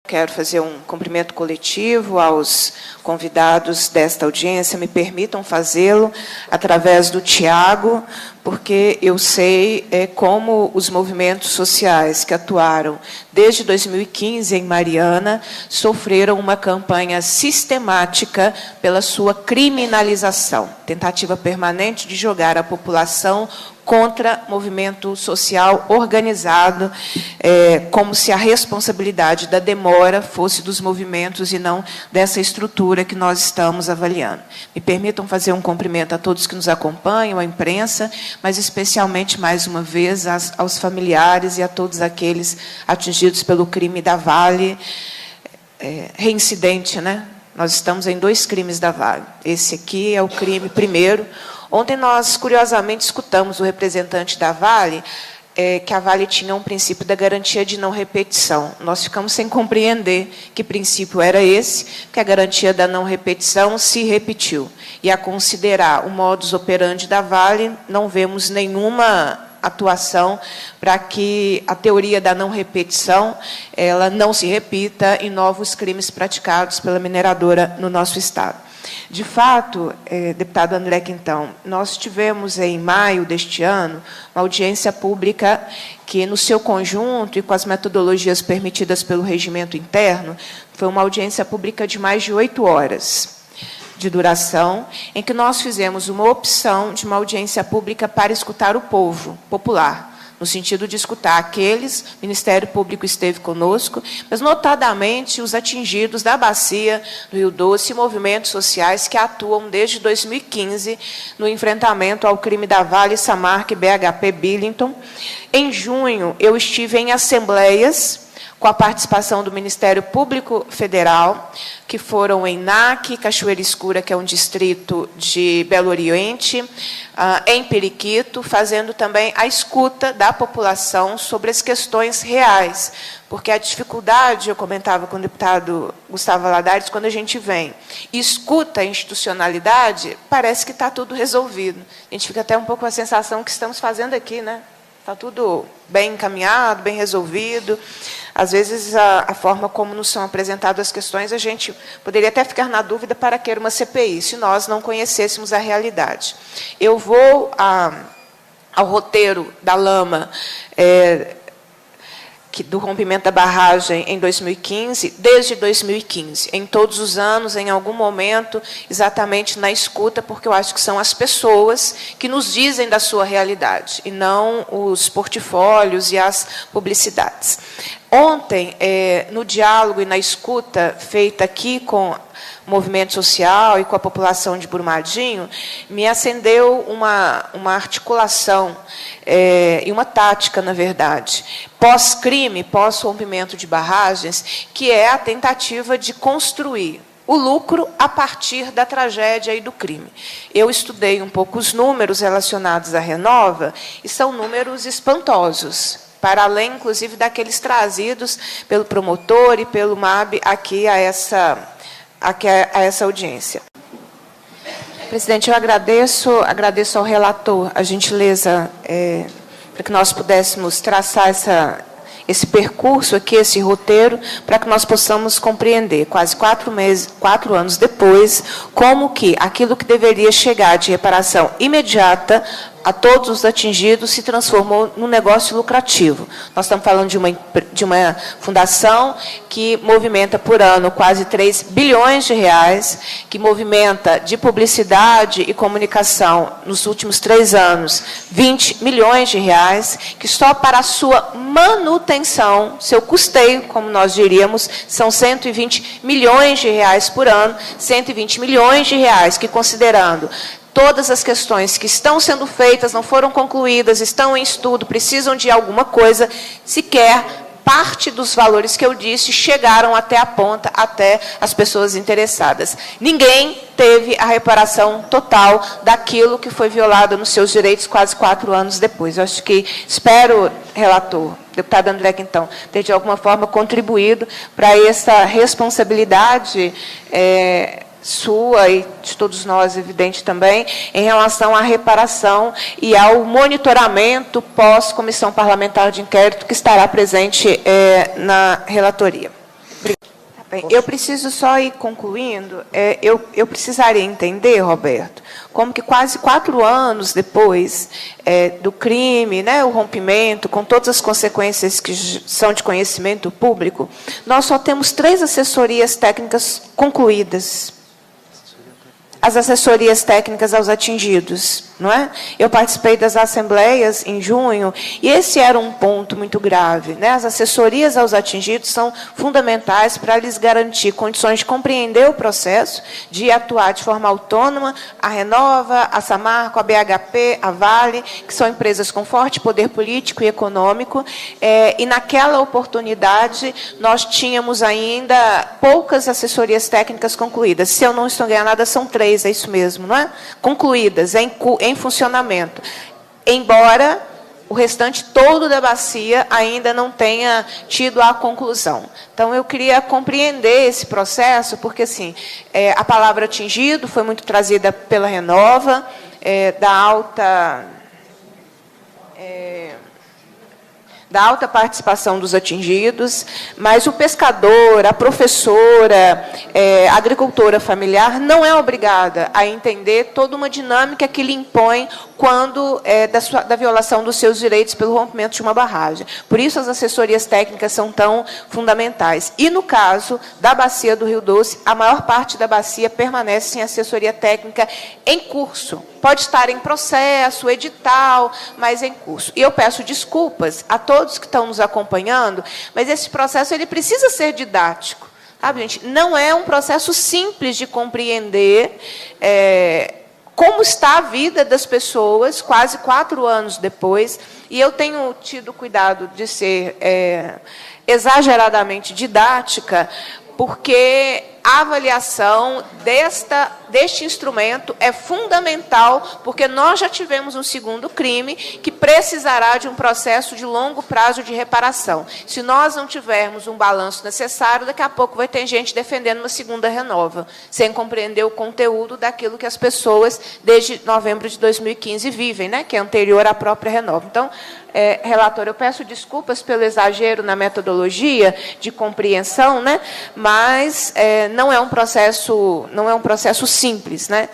Quero fazer um cumprimento coletivo aos convidados desta audiência. Me permitam fazê-lo através do Tiago, porque eu sei como os movimentos sociais que atuaram desde 2015 em Mariana sofreram uma campanha sistemática pela sua criminalização, tentativa permanente de jogar a população contra movimento social organizado, como se a responsabilidade da demora fosse dos movimentos e não dessa estrutura que nós estamos avaliando. Me permitam fazer um cumprimento a todos que nos acompanham, à imprensa, mas especialmente, mais uma vez, aos familiares e a todos aqueles atingidos pelo crime da Vale, reincidente, né? Nós estamos em 2 crimes da Vale. Esse aqui é o crime primeiro. Ontem nós, curiosamente, escutamos o representante da Vale, que a Vale tinha um princípio da garantia de não repetição. Nós ficamos sem compreender que princípio era esse, que a garantia da não repetição se repetiu. E a considerar o modus operandi da Vale, não vemos nenhuma atuação para que a teoria da não repetição ela não se repita em novos crimes praticados pela mineradora no nosso Estado. De fato, deputado André Quintão, nós tivemos, em maio deste ano, uma audiência pública que, no seu conjunto e com as metodologias permitidas pelo regimento interno, foi uma audiência pública de mais de 8 horas de duração, em que nós fizemos uma opção de uma audiência pública para escutar o povo popular, no sentido de escutar aqueles, o Ministério Público esteve conosco, mas, notadamente, os atingidos da bacia do Rio Doce e movimentos sociais que atuam desde 2015 no enfrentamento ao crime da Vale, Samarco e BHP Billington. Em junho, eu estive em assembleias com a participação do Ministério Público Federal, que foram em NAC, Cachoeira Escura, que é um distrito de Belo Oriente, em Periquito, fazendo também a escuta da população sobre as questões reais, porque a dificuldade, eu comentava com o deputado Gustavo Valadares, quando a gente vem e escuta a institucionalidade, parece que está tudo resolvido. A gente fica até um pouco com a sensação que estamos fazendo aqui, né? Está tudo bem encaminhado, bem resolvido. Às vezes, a forma como nos são apresentadas as questões, a gente poderia até ficar na dúvida para que era uma CPI, se nós não conhecêssemos a realidade. Eu vou ao roteiro da Lama, do rompimento da barragem em 2015, desde 2015, em todos os anos, em algum momento, exatamente na escuta, porque eu acho que são as pessoas que nos dizem da sua realidade, e não os portfólios e as publicidades. Ontem, no diálogo e na escuta feita aqui com o movimento social e com a população de Brumadinho, me acendeu uma articulação e uma tática, na verdade, pós-crime, pós-rompimento de barragens, que é a tentativa de construir o lucro a partir da tragédia e do crime. Eu estudei um pouco os números relacionados à Renova, e são números espantosos, para além, inclusive, daqueles trazidos pelo promotor e pelo MAB aqui a essa audiência. Presidente, eu agradeço ao relator a gentileza para que nós pudéssemos traçar esse percurso aqui, esse roteiro, para que nós possamos compreender, quase 4 anos depois, como que aquilo que deveria chegar de reparação imediata a todos os atingidos se transformou num negócio lucrativo. Nós estamos falando de uma fundação que movimenta por ano quase 3 bilhões de reais, que movimenta de publicidade e comunicação, nos últimos 3 anos, 20 milhões de reais, que só para a sua manutenção, seu custeio, como nós diríamos, são 120 milhões de reais por ano, 120 milhões de reais que, considerando todas as questões que estão sendo feitas, não foram concluídas, estão em estudo, precisam de alguma coisa, sequer parte dos valores que eu disse chegaram até a ponta, até as pessoas interessadas. Ninguém teve a reparação total daquilo que foi violado nos seus direitos quase 4 anos depois. Eu acho que, espero, relator, deputado André Quintão, ter de alguma forma contribuído para essa responsabilidade sua e de todos nós, evidente também, em relação à reparação e ao monitoramento pós-comissão parlamentar de inquérito que estará presente na relatoria. Obrigada. Bem, eu preciso só ir concluindo. Eu precisaria entender, Roberto, como que quase 4 anos depois do crime, né, o rompimento, com todas as consequências que são de conhecimento público, nós só temos 3 assessorias técnicas concluídas. As assessorias técnicas aos atingidos, não é? Eu participei das assembleias em junho e esse era um ponto muito grave, né? As assessorias aos atingidos são fundamentais para lhes garantir condições de compreender o processo, de atuar de forma autônoma. A Renova, a Samarco, a BHP, a Vale, que são empresas com forte poder político e econômico, e naquela oportunidade nós tínhamos ainda poucas assessorias técnicas concluídas. Se eu não estou enganada, são 3. É isso mesmo, não é? Concluídas, em funcionamento. Embora o restante todo da bacia ainda não tenha tido a conclusão. Então, eu queria compreender esse processo, porque assim, a palavra atingido foi muito trazida pela Renova, da alta participação dos atingidos, mas o pescador, a professora, a agricultora familiar não é obrigada a entender toda uma dinâmica que lhe impõe quando da violação dos seus direitos pelo rompimento de uma barragem. Por isso, as assessorias técnicas são tão fundamentais. E, no caso da bacia do Rio Doce, a maior parte da bacia permanece sem assessoria técnica em curso. Pode estar em processo, edital, mas em curso. E eu peço desculpas a todos que estão nos acompanhando, mas esse processo ele precisa ser didático. Sabe, gente? Não é um processo simples de compreender como está a vida das pessoas, quase 4 anos depois, e eu tenho tido cuidado de ser exageradamente didática, porque a avaliação deste instrumento é fundamental, porque nós já tivemos um segundo crime que precisará de um processo de longo prazo de reparação. Se nós não tivermos um balanço necessário, daqui a pouco vai ter gente defendendo uma segunda Renova, sem compreender o conteúdo daquilo que as pessoas, desde novembro de 2015, vivem, né, que é anterior à própria Renova. Então, relator, eu peço desculpas pelo exagero na metodologia de compreensão, né, mas não é um processo simples, né?